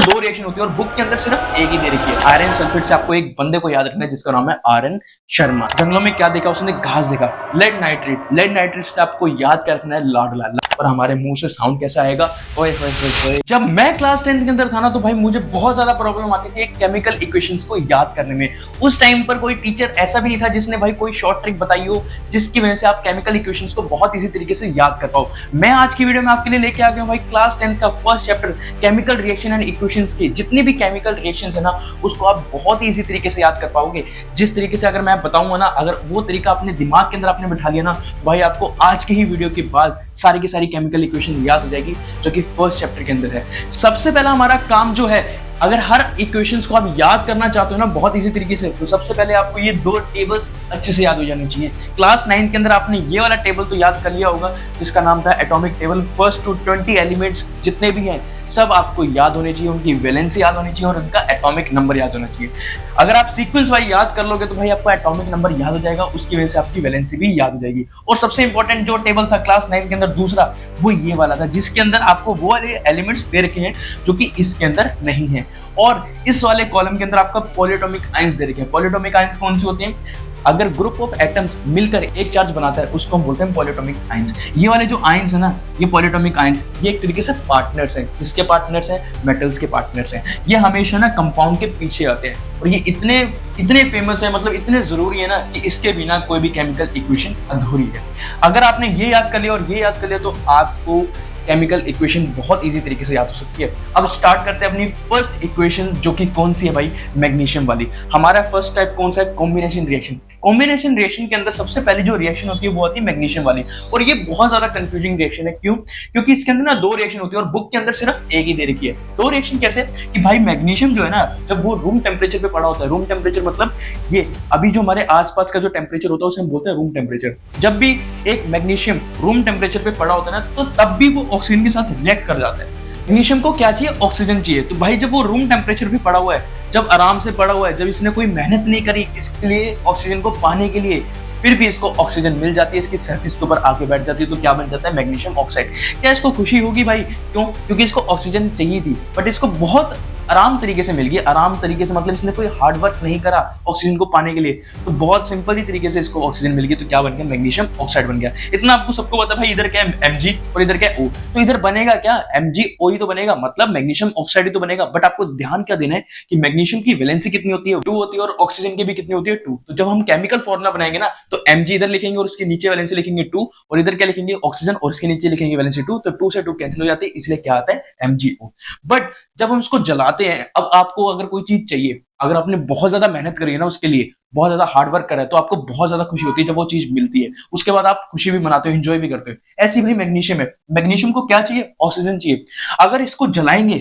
दो रिएक्शन होती है और बुक के अंदर सिर्फ एक ही दे रखी है। आयरन सल्फेट से आपको एक बंदे को याद रखना है जिसका नाम है आरएन शर्मा। जंगलों में क्या देखा उसने? घास देखा। लेड नाइट्रेट, लेड नाइट्रेट से आपको याद क्या रखना है? लाडला। और हमारे मुंह से साउंड कैसा आएगा? ओए होए होए होए। जब मैं क्लास 10th के अंदर था ना तो भाई मुझे बहुत ज्यादा प्रॉब्लम आती थी केमिकल इक्वेशंस को याद करने में। उस टाइम पर कोई टीचर ऐसा भी नहीं था जिसने भाई कोई शॉर्ट ट्रिक बताई हो जिसकी वजह से आप केमिकल इक्वेशंस को बहुत इजी तरीके से याद कर पाओ। मैं आज की वीडियो में आपके लिए लेके आ गया हूं भाई क्लास 10th का first chapter chemical reaction and equations के जितने भी केमिकल रिएक्शंस है ना उसको आप बहुत ही इजी तरीके से याद कर पाओगे। जिस तरीके से अगर मैं बताऊंगा ना, अगर वो तरीका अपने दिमाग के अंदर आपने बिठा लिया ना तो भाई आपको आज की ही वीडियो के बाद सारी की सारी केमिकल इक्वेशन याद हो जाएगी जो कि फर्स्ट चैप्टर के अंदर है। सबसे पहला हमारा काम जो है, अगर हर इक्वेशंस को आप याद करना चाहते हो ना बहुत इजी तरीके से, तो सबसे पहले आपको ये दो टेबल्स अच्छे से याद हो जानी चाहिए। क्लास 9 के अंदर आपने ये वाला टेबल तो याद कर लिया होगा जिसका नाम था atomic table. First to 20 elements जितने भी हैं सब आपको याद होने चाहिए, उनकी वैलेंसी याद होनी चाहिए और उनका एटॉमिक नंबर याद होना चाहिए। अगर आप सीक्वेंस वाइज याद कर लोगे तो भाई आपको एटॉमिक नंबर याद हो जाएगा, उसकी वजह से आपकी वैलेंसी भी याद हो जाएगी। और सबसे इंपॉर्टेंट जो टेबल था क्लास 9 के अंदर दूसरा, वो ये वाला था जिसके अंदर आपको वो वाले एलिमेंट्स दे रखे हैं जो कि इसके अंदर नहीं है। और इस वाले कॉलम के अंदर आपका पॉलीएटॉमिक आयंस दे रखे हैं। पॉलीएटॉमिक आयंस कौन से होते हैं? अगर ग्रुप ऑफ एटम्स मिलकर एक चार्ज बनाता है उसको हम बोलते हैं पॉलीएटॉमिक आयंस। ये वाले जो आयंस है ना, ये पॉलीएटॉमिक आयंस, ये एक तरीके से पार्टनर्स हैं। किसके पार्टनर्स हैं? मेटल्स के पार्टनर्स हैं। ये हमेशा ना कंपाउंड के पीछे आते हैं और ये इतने इतने फेमस है, मतलब इतने जरूरी है ना कि इसके बिना कोई भी केमिकल इक्वेशन अधूरी है। अगर आपने ये याद कर लिया और ये याद कर लिया तो आपको केमिकल इक्वेशन बहुत इजी तरीके से याद हो सकती है। अब स्टार्ट करते हैं अपनी फर्स्ट इक्वेशन जो कि कौन सी है भाई? मैग्नीशियम वाली। हमारा फर्स्ट टाइप कौन सा है? Combination reaction. कॉम्बिनेशन रिएक्शन के अंदर सबसे पहली जो रिएक्शन होती है वो होती है मैग्नीशियम वाली। और ये बहुत ज्यादा कंफ्यूजिंग रिएक्शन है। क्यों? क्योंकि इसके अंदर ना दो रिएक्शन होती है और बुक के अंदर सिर्फ एक ही दे रखी है। दो रिएक्शन कैसे? कि भाई मैग्नीशियम जो है ना, जब वो रूम टेम्परेचर पे पड़ा होता है, रूम टेम्परेचर मतलब ये अभी जो हमारे आसपास का जो टेम्परेचर होता है उसे हम बोलते हैं रूम टेम्परेचर। जब भी एक मैग्नीशियम रूम टेम्परेचर पे पड़ा होता है ना तो तब भी वो ऑक्सीजन के साथ रिएक्ट कर जाता है। मैग्नीशियम को क्या चाहिए? ऑक्सीजन चाहिए। तो भाई जब वो रूम टेम्परेचर पे पड़ा हुआ है, जब आराम से पड़ा हुआ है, जब इसने कोई मेहनत नहीं करी इसके लिए ऑक्सीजन को पाने के लिए, फिर भी इसको ऑक्सीजन मिल जाती है, इसकी सरफेस के ऊपर आके बैठ जाती है, तो क्या बन जाता है? Magnesium oxide. क्या इसको खुशी होगी भाई? क्यों? क्योंकि इसको ऑक्सीजन चाहिए थी बट इसको बहुत आराम तरीके से मिल गई। आराम तरीके से मतलब इसने कोई हार्ड वर्क नहीं करा ऑक्सीजन को पाने के लिए, तो बहुत सिंपल ही तरीके से इसको ऑक्सीजन मिल गई। तो क्या बन गया? मैग्नीशियम ऑक्साइड बन गया। इतना आपको सबको पता भाई, इधर क्या है? Mg और इधर क्या है? O। तो इधर बनेगा क्या? MgO ही तो बनेगा, मतलब मैग्नीशियम ऑक्साइड ही तो बनेगा। बट आपको ध्यान क्या देना है कि मैग्नीशियम की वैलेंसी कितनी होती है? 2 होती है और ऑक्सीजन की भी कितनी होती है? 2। तो जब हम केमिकल फॉर्मूला बनाएंगे ना तो Mg इधर लिखेंगे और उसके नीचे वैलेंसी लिखेंगे 2 और इधर क्या लिखेंगे? ऑक्सीजन और इसके नीचे लिखेंगे वैलेंसी 2। तो 2 से 2 कैंसिल हो जाती है, इसलिए क्या आता है? MgO। बट जब हम इसको जलाते हैं, अब आपको अगर कोई चीज चाहिए, अगर आपने बहुत ज्यादा मेहनत करी है ना उसके लिए, बहुत ज्यादा हार्ड वर्क करा है, तो आपको बहुत ज्यादा खुशी होती है जब वो चीज मिलती है। उसके बाद आप खुशी भी मनाते हो, एंजॉय भी करते हो। ऐसी भाई मैग्नीशियम है। मैग्नीशियम को क्या चाहिए? ऑक्सीजन चाहिए। अगर इसको जलाएंगे,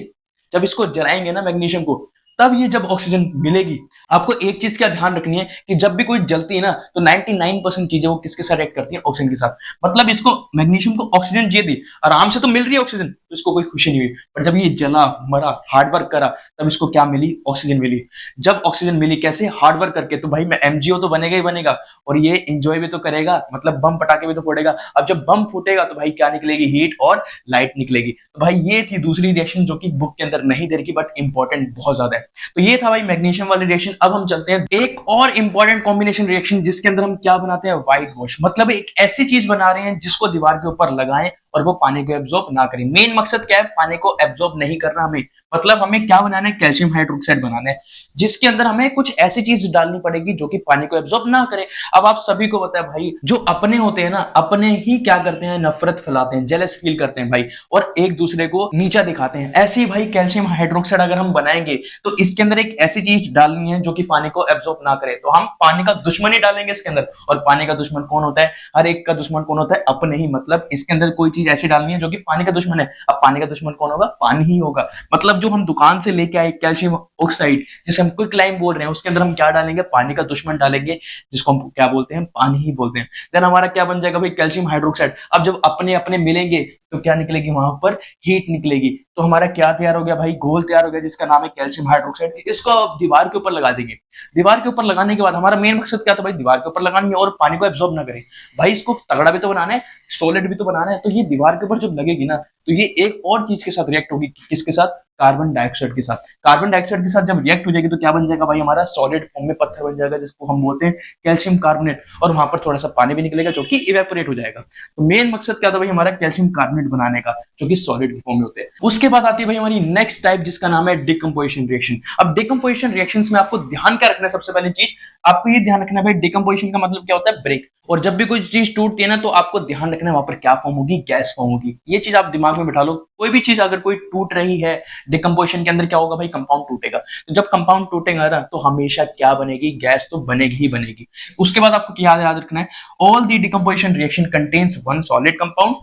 जब इसको जलाएंगे ना मैग्नीशियम को, तब ये जब ऑक्सीजन मिलेगी, आपको एक चीज का ध्यान रखनी है कि जब भी कोई जलती है ना तो 99% चीजें वो किसके साथ रिएक्ट करती है? ऑक्सीजन के साथ। मतलब इसको मैग्नीशियम को ऑक्सीजन चाहिए थी, आराम से तो मिल रही है ऑक्सीजन, तो इसको कोई खुशी नहीं हुई। पर जब ये जला, मरा, हार्ड वर्क करा, तब इसको क्या मिली? ऑक्सीजन मिली। जब ऑक्सीजन मिली कैसे? हार्ड वर्क करके। तो भाई MgO तो बनेगा ही बनेगा और ये एंजॉय भी तो करेगा, मतलब बम पटाखे भी तो फोड़ेगा। अब जब बम फूटेगा तो भाई क्या निकलेगी? हीट और लाइट निकलेगी। तो भाई ये थी दूसरी रिएक्शन जो कि बुक के अंदर नहीं दे रखी बट इंपॉर्टेंट बहुत ज्यादा है। तो ये था भाई मैग्नीशियम वाली रिएक्शन। अब हम चलते हैं एक और इंपॉर्टेंट कॉम्बिनेशन रिएक्शन जिसके अंदर हम क्या बनाते हैं? White wash. मतलब एक ऐसी चीज बना रहे हैं जिसको दीवार के ऊपर लगाएं और वो पानी को एब्जॉर्ब ना करे। मेन मकसद क्या है? पानी को एब्जॉर्ब नहीं करना हमें। मतलब हमें क्या बनाना है? कैल्शियम हाइड्रोक्साइड बनाना है, जिसके अंदर हमें कुछ ऐसी चीज डालनी पड़ेगी जो कि पानी को एब्जॉर्ब ना करे। अब आप सभी को पता है भाई, जो अपने होते हैं ना, अपने ही क्या करते हैं? नफरत फैलाते हैं, जेलस फील करते हैं भाई, और एक दूसरे को नीचा दिखाते हैं। ऐसे ही भाई कैल्शियम हाइड्रोक्साइड अगर हम बनाएंगे तो इसके अंदर एक ऐसी चीज डालनी है जो कि पानी को एब्जॉर्ब ना करे। तो हम पानी का दुश्मन ही डालेंगे इसके अंदर। और पानी का दुश्मन कौन होता है? हर एक का दुश्मन कौन होता है? अपने ही। मतलब इसके अंदर कोई चीज ऐसी डालनी है जो कि पानी का दुश्मन है। अब पानी का दुश्मन कौन होगा? पानी ही होगा। मतलब जो हम दुकान से लेके आए कैल्शियम ऑक्साइड, जिसे हम क्विक लाइम बोल रहे हैं, उसके अंदर हम क्या डालेंगे? पानी का दुश्मन डालेंगे, जिसको हम क्या बोलते हैं? पानी ही बोलते हैं। देन हमारा क्या बन जाएगा भाई? Calcium hydroxide. अब जब अपने अपने मिलेंगे तो क्या निकलेगी? वहां पर हीट निकलेगी। तो हमारा क्या तैयार हो गया भाई? घोल तैयार हो गया जिसका नाम है कैल्शियम हाइड्रोक्साइड। इसको अब दीवार के ऊपर लगा देंगे। दीवार के ऊपर लगाने के बाद हमारा मेन मकसद क्या था भाई? दीवार के ऊपर लगानी है और पानी को एब्जॉर्ब ना करे। भाई इसको तगड़ा भी तो बनाना है, सॉलिड भी तो बनाना है। तो ये दीवार के ऊपर जब लगेगी ना तो ये एक और चीज के साथ रिएक्ट होगी। किसके साथ? कार्बन डाइऑक्साइड के साथ। कार्बन डाइऑक्साइड के साथ जब रिएक्ट हो जाएगी तो क्या बन जाएगा भाई, हमारा सॉलिड फॉर्म में पत्थर बन जाएगा, जिसको हम बोलते हैं कैल्शियम कार्बोनेट, और वहां पर थोड़ा सा पानी भी निकलेगा जो कि इवेपोरेट हो जाएगा। तो मेन मकसद क्या था भाई हमारा, कैल्शियम कार्बोनेट बनाने का, जो कि सॉलिड फॉर्म में होते हैं। उसके बाद आती है भाई हमारी नेक्स्ट टाइप, जिसका नाम है डिकम्पोजिशन रिएक्शन। अब डिकम्पोजिशन रिएक्शंस में आपको ध्यान क्या रखना है, सबसे पहली चीज आपको ये ध्यान रखना है भाई, डिकम्पोजिशन का मतलब क्या होता है, ब्रेक। और जब भी कोई चीज टूटती है ना, तो आपको ध्यान रखना है वहां पर क्या फॉर्म होगी, गैस फॉर्म होगी। ये चीज आप दिमाग में बिठा लो। कोई भी चीज अगर कोई टूट रही है डिकम्पोजिशन के अंदर, क्या होगा भाई, कंपाउंड टूटेगा। तो जब कंपाउंड टूटेगा ना, तो हमेशा क्या बनेगी, गैस तो बनेगी ही बनेगी। उसके बाद आपको क्या याद रखना है, all the decomposition reaction contains one solid compound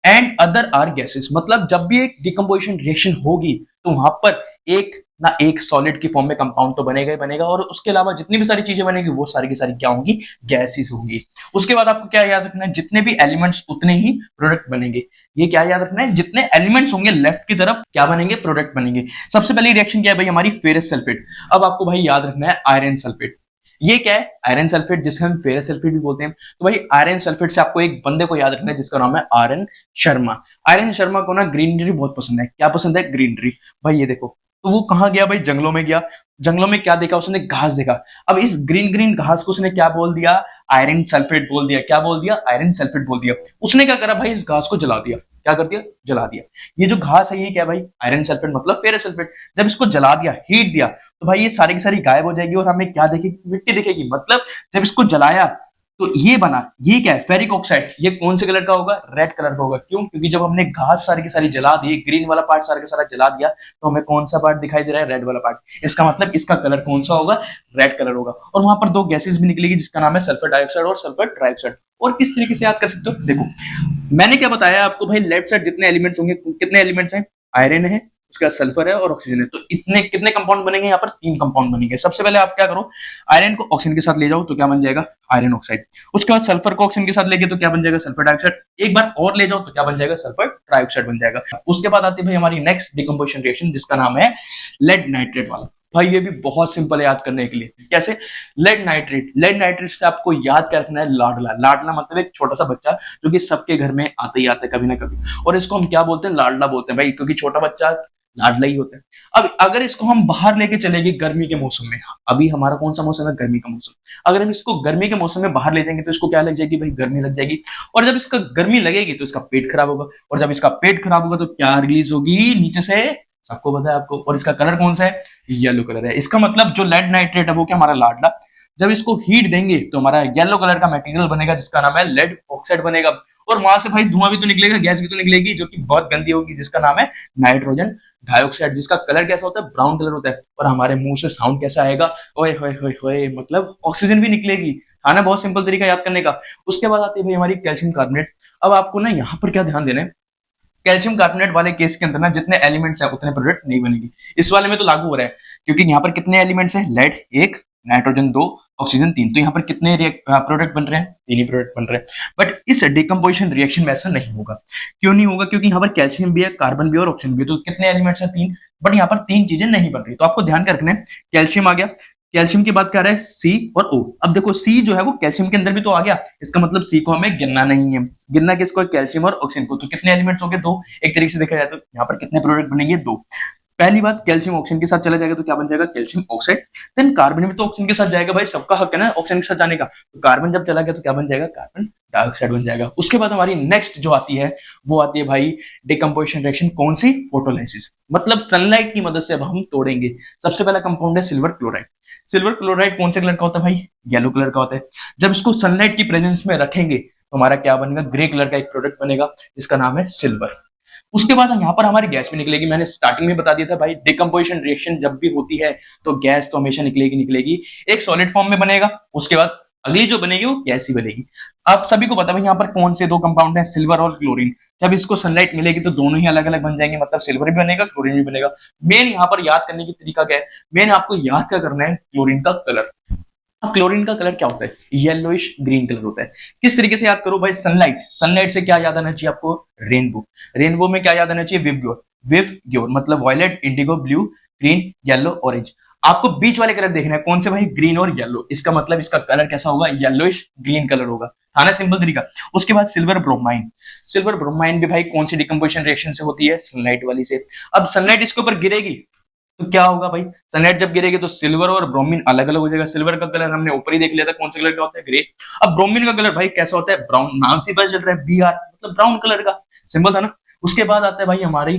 and other are gases. मतलब जब भी एक डिकम्पोजिशन रिएक्शन होगी तो वहां पर एक ना एक सॉलिड की फॉर्म में कंपाउंड तो बनेगा ही बनेगा, और उसके अलावा जितनी भी सारी चीजें बनेगी वो सारी की सारी क्या होंगी, गैसेस होंगी। उसके बाद आपको क्या याद रखना है, जितने भी एलिमेंट्स उतने ही प्रोडक्ट बनेंगे। ये क्या याद रखना है, जितने एलिमेंट्स होंगे लेफ्ट की तरफ क्या बनेंगे, प्रोडक्ट बनेंगे। सबसे पहली रिएक्शन क्या है भाई हमारी, फेरस सल्फेट। अब आपको भाई याद रखना है आयरन सल्फेट। ये क्या है, आयरन सल्फेट, जिसे हम फेरस सल्फेट भी बोलते हैं। तो भाई आयरन सल्फेट से आपको एक बंदे को याद रखना है जिसका नाम है आर.एन. शर्मा। आर.एन. शर्मा को ना ग्रीनरी बहुत पसंद है। क्या पसंद है, ग्रीनरी। भाई ये देखो, तो वो कहां गया भाई, जंगलों में गया। जंगलों में क्या देखा उसने, घास देखा। अब इस ग्रीन ग्रीन घास को उसने क्या बोल दिया, आयरन सल्फेट बोल दिया। क्या बोल दिया, आयरन सल्फेट बोल दिया। उसने क्या करा भाई, इस घास को जला दिया। क्या कर दिया, जला दिया। ये जो घास है ये क्या भाई, आयरन सल्फेट मतलब फेरस सल्फेट। जब इसको जला दिया, हीट दिया, तो भाई ये सारी की सारी गायब हो जाएगी और हमें क्या देखेगी, मिट्टी दिखेगी। मतलब जब इसको जलाया तो ये बना, ये क्या है, फेरिक ऑक्साइड। ये कौन से कलर का होगा, रेड कलर का होगा। क्यों, क्योंकि जब हमने घास सारी की सारी जला दी, ग्रीन वाला पार्ट सारा का सारा जला दिया, तो हमें कौन सा पार्ट दिखाई दे रहा है, रेड वाला पार्ट। इसका मतलब इसका कलर कौन सा होगा, रेड कलर होगा। और वहां पर दो गैसेस भी निकलेगी जिसका नाम है सल्फर डाइऑक्साइड और सल्फर ट्राइऑक्साइड। और किस तरीके से याद कर सकते हो, देखो मैंने क्या बताया आपको भाई, लेफ्ट साइड जितने एलिमेंट्स होंगे, कितने एलिमेंट्स हैं, आयरन है, उसके बाद सल्फर है और ऑक्सीजन है। तो इतने कितने कंपाउंड बनेंगे, यहाँ पर 3 कंपाउंड बनेंगे। सबसे पहले आप क्या करो, आयरन को ऑक्सीजन के साथ ले जाओ तो क्या बन जाएगा, आयरन ऑक्साइड। उसके बाद सल्फर को ऑक्सीजन के साथ लेके तो क्या बन जाएगा, सल्फर डाइऑक्साइड। एक बार और ले जाओ तो क्या बन जाएगा, सल्फर ट्राइऑक्साइड बन जाएगा। उसके बाद आती है भाई हमारी नेक्स्ट डिकम्पोजिशन रिएक्शन, जिसका नाम है लेड नाइट्रेट वाला। भाई ये भी बहुत सिंपल है याद करने के लिए। कैसे, लेड नाइट्रेट। लेड नाइट्रेट से आपको याद क्या रखना है, लाडला। लाडला मतलब एक छोटा सा बच्चा जो कि सबके घर में आता ही आता है कभी ना कभी, और इसको हम क्या बोलते हैं, लाडला बोलते हैं भाई, क्योंकि छोटा बच्चा लाडला ही होता है। अब अगर इसको हम बाहर लेके चलेंगे गर्मी के मौसम में, अभी हमारा कौन सा मौसम है, गर्मी का मौसम। अगर हम इसको गर्मी के मौसम में बाहर ले जाएंगे तो इसको क्या लग जाएगी भाई, गर्मी लग जाएगी। और जब इसका गर्मी लगेगी तो इसका पेट खराब होगा, और जब इसका पेट खराब होगा तो क्या रिलीज होगी नीचे से, सबको पता है आपको। और इसका कलर कौन सा है, येलो कलर है। इसका मतलब जो लेड नाइट्रेट है वो क्या, हमारा लाडला। जब इसको हीट देंगे तो हमारा येलो कलर का मटेरियल बनेगा जिसका नाम है लेड ऑक्साइड बनेगा। और वहां से भाई धुआं भी तो निकलेगा, गैस भी तो निकलेगी, जो कि बहुत गंदी होगी, जिसका नाम है नाइट्रोजन डाइऑक्साइड, जिसका कलर कैसा होता है, ब्राउन कलर होता है। और हमारे मुंह से साउंड कैसा आएगा, ओए होए होए होए, मतलब ऑक्सीजन भी निकलेगी। है ना, बहुत सिंपल तरीका याद करने का। उसके बाद आती है भाई हमारी कैल्शियम कार्बोनेट। अब आपको ना यहाँ पर क्या ध्यान देना है, कैल्शियम कार्बोनेट वाले केस के अंदर ना जितने एलिमेंट्स हैं उतने प्रोडक्ट नहीं बनेगी। इस वाले में तो लागू हो रहा है, क्योंकि यहाँ पर कितने एलिमेंट्स हैं, लेड 1, नाइट्रोजन 2, ऑक्सीजन 3। तो यहाँ पर कितने प्रोडक्ट बन रहे हैं, 3 ही प्रोडक्ट बन रहे हैं। बट इस डिकम्पोजिशन रिएक्शन में ऐसा नहीं होगा। क्यों नहीं होगा, क्योंकि यहाँ पर कैल्शियम भी है, कार्बन भी और ऑक्सीजन भी। तो कितने एलिमेंट्स हैं, 3। बट यहाँ पर 3 चीजें नहीं बन रही। तो आपको ध्यान रखना है, कैल्शियम आ गया, कैल्शियम की बात कर रहा है सी और ओ। अब देखो सी जो है वो कैल्शियम के अंदर भी तो आ गया, इसका मतलब सी को हमें गिनना नहीं है। गिनना किसको है, कैल्शियम और ऑक्सीजन को। तो कितने एलिमेंट्स हो गए, 2। एक तरीके से देखा जाए तो यहाँ पर कितने प्रोडक्ट बनेंगे, 2। पहली बात, कैल्शियम ऑक्सीजन के साथ चला जाएगा तो क्या बन जाएगा, कैल्शियम ऑक्साइड। देन कार्बन भी तो ऑक्सीजन के साथ जाएगा भाई, सबका हक है ना ऑक्सीजन के साथ जाने का। तो कार्बन जब चला गया तो क्या बन जाएगा, कार्बन डाइऑक्साइड बन जाएगा। उसके बाद हमारी नेक्स्ट जो आती है वो आती है भाई डिकम्पोजिशन रिएक्शन, कौन सी, फोटोलाइसिस। मतलब सनलाइट की मदद से अब हम तोड़ेंगे। सबसे पहला कंपाउंड है सिल्वर क्लोराइड। सिल्वर क्लोराइड कौन से कलर का होता है भाई, येलो कलर का होता है। जब इसको सनलाइट की प्रेजेंस में रखेंगे तो हमारा क्या बनेगा, ग्रे कलर का एक प्रोडक्ट बनेगा जिसका नाम है सिल्वर। उसके बाद यहाँ पर हमारी गैस भी निकलेगी। मैंने स्टार्टिंग में बता दिया था भाई, डिकम्पोजिशन रिएक्शन जब भी होती है तो गैस तो हमेशा निकलेगी निकलेगी। एक सॉलिड फॉर्म में बनेगा, उसके बाद अगली जो बनेगी वो गैस ही बनेगी। आप सभी को पता है यहाँ पर कौन से 2 कंपाउंड हैं, सिल्वर और क्लोरीन। जब इसको सनलाइट मिलेगी तो दोनों ही अलग अलग बन जाएंगे, मतलब सिल्वर भी बनेगा, क्लोरीन भी बनेगा। मेन यहाँ पर याद करने की तरीका क्या है, मेन आपको याद क्या करना है, क्लोरीन का कलर। अब क्लोरीन का कलर क्या होता है, येलोइश ग्रीन कलर होता है। किस तरीके से याद करो भाई, सनलाइट। सनलाइट से क्या याद आना चाहिए आपको, रेनबो। रेनबो में क्या याद आना चाहिए, विवग्योर। विवग्योर मतलब violet, Indigo, blue, green, yellow, orange. आपको बीच वाले कलर देखना है, कौन से भाई, ग्रीन और येलो। इसका मतलब इसका कलर कैसा होगा, येलोइश ग्रीन कलर होगा। था ना सिंपल तरीका। उसके बाद सिल्वर ब्रोमाइन, सिल्वर ब्रोमाइन भी भाई कौन सी डिकम्पोजिशन रिएक्शन से होती है, सनलाइट वाली से। अब सनलाइट इसके ऊपर गिरेगी तो क्या होगा भाई, सनलाइट जब गिरेगी तो सिल्वर और ब्रोमीन अलग अलग हो जाएगा। सिल्वर का कलर हमने ऊपर ही देख लिया था कौन सा कलर का होता है, ग्रे। अब ब्रोमीन का कलर भाई कैसा होता है, ब्राउन, नाम से पता चल रहा है BR मतलब ब्राउन कलर का, सिंपल था ना। उसके बाद आता है भाई हमारी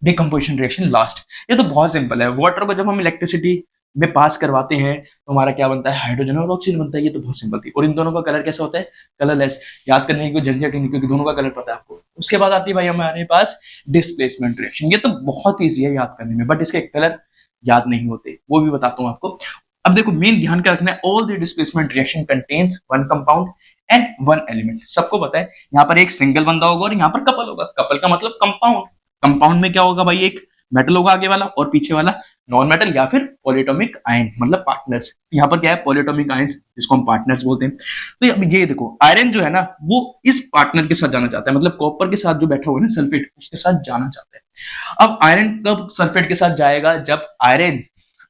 डिकम्पोजिशन रिएक्शन लास्ट। ये तो बहुत सिंपल है, वाटर को जब हम इलेक्ट्रिसिटी में पास करवाते हैं तो हमारा क्या बनता है, हाइड्रोजन और ऑक्सीजन बनता है। ये तो बहुत सिंपल थी। और इन दोनों का कलर कैसा होता है, कलरलेस। याद करने की कोई झंझट नहीं, क्योंकि दोनों का कलर पता है आपको। उसके बाद आती है भाई हमारे पास डिस्प्लेसमेंट रिएक्शन। ये तो बहुत ईजी है याद करने में, बट इसके कलर याद नहीं होते, वो भी बताता हूं आपको। अब देखो मेन ध्यान क्या रखना है, all the displacement reaction contains one compound and one element. सबको पता है यहाँ पर एक सिंगल बंदा होगा और यहाँ पर कपल होगा। कपल का मतलब कंपाउंड, कंपाउंड में क्या होगा भाई, एक मेटल होगा आगे वाला और पीछे वाला नॉन मेटल या फिर पॉलीएटॉमिक आयन मतलब पार्टनर्स। यहाँ पर क्या है, पॉलीएटॉमिक आयन जिसको हम पार्टनर्स बोलते हैं। तो अब ये देखो आयरन जो है ना वो इस पार्टनर के साथ जाना चाहता है, मतलब कॉपर के साथ जो बैठा हुआ है ना सल्फेट, उसके साथ जाना चाहता है। अब आयरन कब सल्फेट के साथ जाएगा, जब आयरन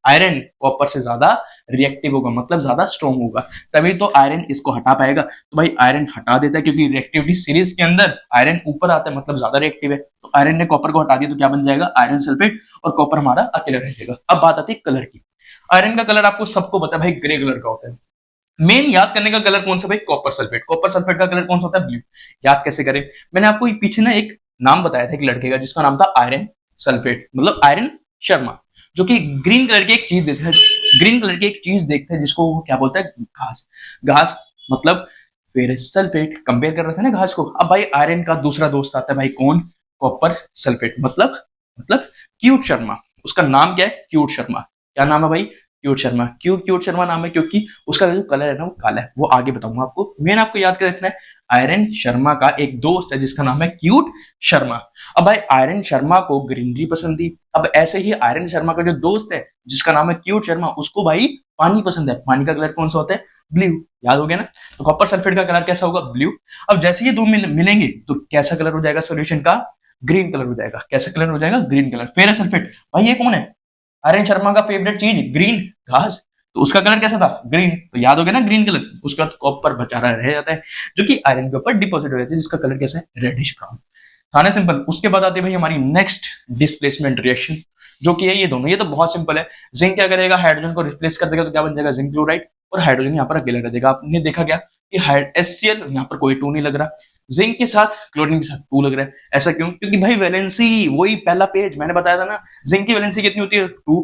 आयरन कॉपर से ज्यादा रिएक्टिव होगा, मतलब ज्यादा स्ट्रॉन्ग होगा, तभी तो आयरन इसको हटा पाएगा। तो भाई आयरन हटा देता है, क्योंकि रिएक्टिविटी सीरीज के अंदर आयरन ऊपर आता है, मतलब ज्यादा रिएक्टिव है। तो आयरन ने कॉपर को हटा दिया तो क्या बन जाएगा, आयरन सल्फेट, और कॉपर हमारा अकेला रह जाएगा। अब बात आती है कलर की। आयरन का कलर आपको सबको पता है भाई, ग्रे कलर का होता है। मेन याद करने का कलर कौन सा भाई, कॉपर सल्फेट। कॉपर सल्फेट का कलर कौन सा होता है, ब्लू। याद कैसे करें, मैंने आपको पीछे ना एक नाम बताया था एक लड़के का जिसका नाम था आयरन सल्फेट, मतलब आयरन शर्मा, जो कि ग्रीन कलर की एक चीज देखता है, ग्रीन कलर की एक चीज देखता है जिसको वो क्या बोलता है, घास। घास मतलब फेरस सल्फेट, कंपेयर कर रहा था ना घास को। अब भाई आयरन का दूसरा दोस्त आता है भाई कौन, कॉपर सल्फेट, मतलब क्यूट शर्मा। उसका नाम क्या है, क्यूट शर्मा। क्या नाम है भाई, क्यूट शर्मा। क्यों क्यूट शर्मा नाम है, क्योंकि उसका जो कलर है ना वो काला है, वो आगे बताऊंगा आपको। मेन आपको याद कर रखना है, आयरन शर्मा का एक दोस्त है जिसका नाम है क्यूट शर्मा। अब भाई आयरन शर्मा को ग्रीनरी पसंद थी। अब ऐसे ही आयरन शर्मा का जो दोस्त है जिसका नाम है क्यूट शर्मा, उसको भाई पानी पसंद है। पानी का कलर कौन सा होता है, ब्लू। याद हो गया ना। तो कॉपर सल्फेट का कलर कैसा होगा, ब्लू। अब जैसे ये दो मिलेंगे तो कैसा कलर हो जाएगा सोल्यूशन का, ग्रीन कलर हो जाएगा। कैसा कलर हो जाएगा, ग्रीन कलर। फेरस सल्फेट भाई ये कौन है, आर्यन शर्मा का फेवरेट चीज ग्रीन घास, तो उसका कलर कैसा था, ग्रीन। तो याद हो गया ना ग्रीन कलर। उसका तो कॉपर बचा रह जाता है जो कि आयरन के ऊपर डिपॉजिट हो जाती है, जिसका कलर कैसा है, रेडिश ब्राउन। था ना सिंपल। उसके बाद आती है भाई हमारी नेक्स्ट डिस्प्लेसमेंट रिएक्शन, जो कि है ये दोनों। ये तो बहुत सिंपल है। जिंक क्या करेगा, हाइड्रोजन को रिप्लेस कर देगा, तो क्या बन जाएगा, जिंक क्लोराइड। और हाइड्रोजन यहाँ पर अकेला रह जाएगा। आपने देखा क्या कि HCl यहाँ पर कोई 2 नहीं लग रहा, जिंक के साथ क्लोरीन के साथ 2 लग रहा है। ऐसा क्यों, क्योंकि भाई वैलेंसी वही पहला पेज मैंने बताया था ना, जिंक की वैलेंसी कितनी होती है 2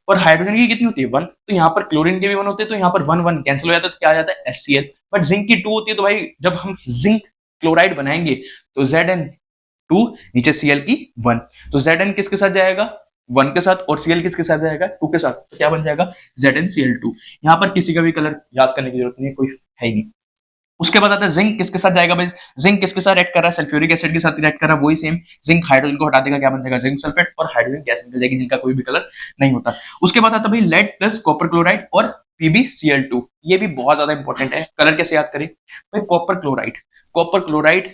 और हाइड्रोजन की कितनी होती है 1। तो यहाँ पर क्लोरीन के भी 1 होते हैं, तो यहाँ पर 1 1 कैंसिल हो जाता है, तो क्या आ जाता है HCl। बट जिंक की 2 होती है, तो भाई जब हम जिंक क्लोराइड बनाएंगे तो Zn2 नीचे Cl की 1, तो Zn किसके साथ जाएगा, 1 के साथ, और Cl किसके साथ जाएगा, 2 के साथ। तो क्या बन जाएगा, ZnCl2। यहाँ पर किसी का भी कलर याद करने की जरूरत नहीं है, कोई है ही नहीं। उसके बाद आता है जिंक किसके साथ जाएगा भाई, जिंक किसके साथ रिएक्ट कर रहा है, सल्फ्यूरिक एसिड के साथ रिएक्ट कर रहा है, वही सेम। जिंक हाइड्रोजन को हटा देगा, क्या बन जाएगा, जिंक सल्फेट, और हाइड्रोजन गैस निकल जाएगी जिनका कोई भी कलर नहीं होता। उसके बाद आता है भाई लेड प्लस कॉपर क्लोराइड और PbCl2। ये भी बहुत ज्यादा इंपॉर्टेंट है। कलर कैसे याद करें भाई, कॉपर क्लोराइड। कॉपर क्लोराइड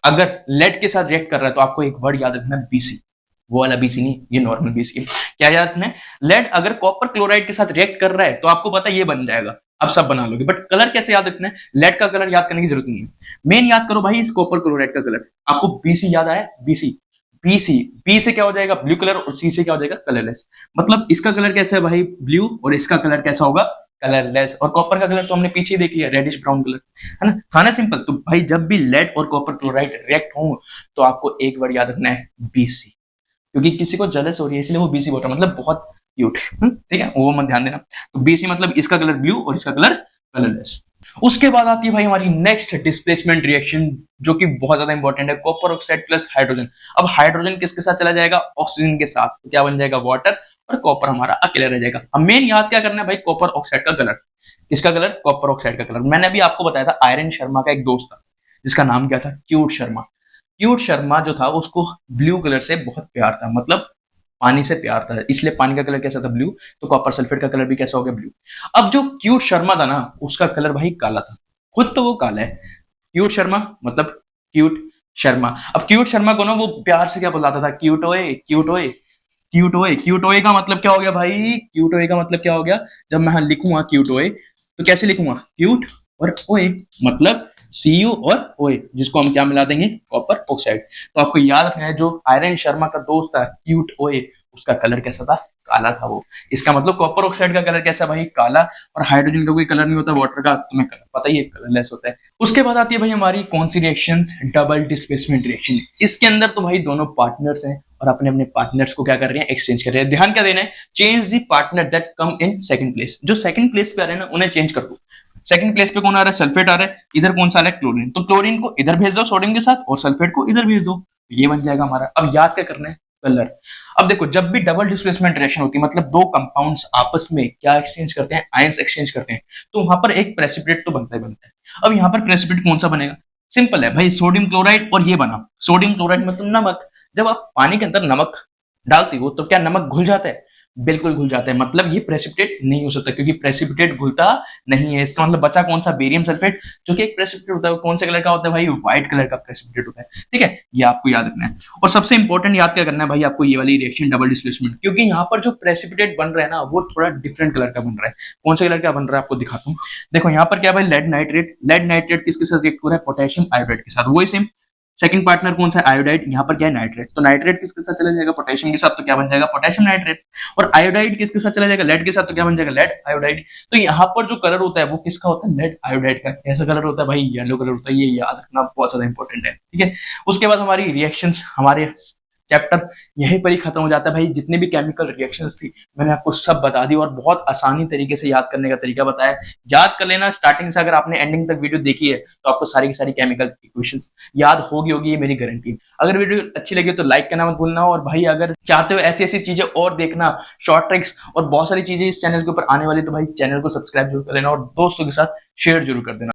अगर लेड के साथ रिएक्ट कर रहा है तो आपको एक वर्ड याद रखना है, BC। वो वाला BC नहीं, ये नॉर्मल BC है। क्या याद रखना है, लेड अगर कॉपर क्लोराइड के साथ रिएक्ट कर रहा है तो आपको पता है ये बन जाएगा, अब सब बना लोगे। बट कलर कैसे याद रखना है, लेड का कलर याद करने की जरूरत नहीं है। मेन याद करो भाई इस कॉपर क्लोराइड का कलर। आपको BC याद आया, BC। B से क्या हो जाएगा, ब्लू कलर, और C से क्या हो जाएगा, कलरलेस। मतलब इसका कलर कैसा है भाई, ब्लू, और इसका कलर कैसा होगा, कलरलेस। और कॉपर का कलर तो हमने पीछे ही देख लिया, रेडिश ब्राउन कलर, है ना। था ना सिंपल। तो भाई जब भी लेड और कॉपर क्लोराइड रिएक्ट हो तो आपको एक वर्ड याद रखना है, BC। क्योंकि किसी को जलस हो रही है इसलिए वो BC बोल रहा है, मतलब बहुत क्यूट, ठीक है, वो मत ध्यान देना। तो BC मतलब इसका कलर ब्लू और इसका कलर कलरलेस। उसके बाद आती है भाई हमारी नेक्स्ट डिस्प्लेसमेंट रिएक्शन, जो कि बहुत ज्यादा इंपॉर्टेंट है, कॉपर ऑक्साइड प्लस हाइड्रोजन। अब हाइड्रोजन किसके साथ चला जाएगा, ऑक्सीजन के साथ, तो क्या बन जाएगा, वाटर, और कॉपर हमारा अकेला रह जाएगा। अब मेन याद क्या करना है भाई, कॉपर ऑक्साइड का कलर। इसका कलर, कॉपर ऑक्साइड का कलर। मैंने अभी आपको बताया था आयरन शर्मा का एक दोस्त था जिसका नाम क्या था, क्यूट शर्मा। क्यूट शर्मा जो था उसको ब्लू कलर से बहुत प्यार था, मतलब पानी से प्यार था, इसलिए पानी का कलर कैसा था, ब्लू। तो कॉपर सल्फेट का कलर भी कैसा हो गया, ब्लू। अब जो क्यूट शर्मा था ना उसका कलर भाई काला था, खुद तो वो काला है। क्यूट शर्मा मतलब क्यूट शर्मा। अब क्यूट शर्मा को ना वो प्यार से क्या बुलाता था, क्यूट ओए, क्यूट ओए, क्यूट ओए। क्यूट ओए का मतलब क्या हो गया भाई, क्यूट ओए का मतलब क्या हो गया, जब मैं लिखूंगा क्यूट ओए तो कैसे लिखूंगा, क्यूट और OA, मतलब Cu और OA, जिसको हम क्या मिला देंगे, कॉपर ऑक्साइड। तो आपको याद रखना है, जो आर्यन शर्मा का दोस्त था क्यूट OA, उसका कलर कैसा था, काला था वो। इसका मतलब कॉपर ऑक्साइड का कलर कैसा भाई, काला। और हाइड्रोजन का कोई कलर नहीं होता, वाटर का तुम्हें कलर पता ही है, कलरलेस होता है। उसके बाद आती है भाई हमारी कौन सी रिएक्शंस, डबल डिस्प्लेसमेंट रिएक्शन। इसके अंदर तो भाई दोनों पार्टनर्स हैं और अपने अपने पार्टनर्स को क्या कर रहे हैं, एक्सचेंज कर रहे हैं। ध्यान क्या देना है, change the partner that come in second place. जो सेकंड प्लेस पे आ रहे हैं ना, उन्हें चेंज कर दो। सेकंड प्लेस पे कौन आ रहा है, सल्फेट आ रहा है, इधर कौन सा आ रहा है, क्लोरीन। तो क्लोरीन को इधर भेज दो सोडियम के साथ, और सल्फेट को इधर भेज दो, ये बन जाएगा हमारा। अब याद क्या करना है, कलर। अब देखो, जब भी डबल डिस्प्लेसमेंट रिएक्शन होती है, मतलब दो कंपाउंड्स आपस में क्या एक्सचेंज करते हैं, आयंस एक्सचेंज करते हैं, तो वहां पर एक प्रेसिपिटेट तो बनता ही बनता है। अब यहाँ पर प्रेसिपिटेट कौन सा बनेगा, सिंपल है भाई, सोडियम क्लोराइड। और ये बना सोडियम क्लोराइड मतलब नमक। जब आप पानी के अंदर नमक डालती हो तो क्या नमक घुल जाता है, बिल्कुल घुल जाता है। मतलब ये प्रेसिपिटेट नहीं हो सकता, क्योंकि प्रेसिपिटेट घुलता नहीं है। इसका मतलब बचा कौन सा, बेरियम सल्फेट, जो कि एक प्रेसिपिटेट होता है। कौन से कलर का होता है भाई, व्हाइट कलर का प्रेसिपिटेट होता है। ठीक है, ये आपको याद रखना है। और सबसे इंपॉर्टेंट याद क्या करना है भाई आपको, ये वाली रिएक्शन डबल डिस्प्लेसमेंट, क्योंकि यहाँ पर जो प्रेसिपिटेट बन रहा है ना, वो थोड़ा डिफरेंट कलर का बन रहा है। कौन से कलर का बन रहा है आपको दिखाता हूँ। देखो यहाँ पर क्या भाई, लेड नाइट्रेट। लेड नाइट्रेट किसके साथ रिएक्ट हो रहा है, पोटेशियम आयोडाइड के साथ। वही सेम सेकंड पार्टनर कौन सा है, आयोडाइड। यहाँ पर क्या है, नाइट्रेट। तो नाइट्रेट किसके साथ चला जाएगा, पोटेशियम के साथ, तो क्या बन जाएगा, पोटेशियम नाइट्रेट। और आयोडाइड किसके साथ चला जाएगा, लेड के साथ, तो क्या बन जाएगा, लेड आयोडाइड। तो यहाँ पर जो कलर होता है वो किसका होता है, लेड आयोडाइड का। कैसा कलर होता है भाई, येलो कलर होता है। ये याद रखना बहुत ज्यादा इंपॉर्टेंट है। ठीक है, उसके बाद हमारी रिएक्शंस, हमारे चैप्टर यहीं पर ही खत्म हो जाता है भाई। जितने भी केमिकल रिएक्शंस थी मैंने आपको सब बता दी, और बहुत आसानी तरीके से याद करने का तरीका बताया। याद कर लेना स्टार्टिंग से, अगर आपने एंडिंग तक वीडियो देखी है तो आपको सारी की सारी केमिकल इक्वेशंस याद होगी, ये मेरी गारंटी। अगर वीडियो अच्छी लगी तो लाइक करना मत भूलना। और भाई अगर चाहते हो ऐसी ऐसी चीजें और देखना, शॉर्ट ट्रिक्स और बहुत सारी चीजें इस चैनल के ऊपर आने वाली, तो भाई चैनल को सब्सक्राइब जरूर कर लेना और दोस्तों के साथ शेयर जरूर कर देना।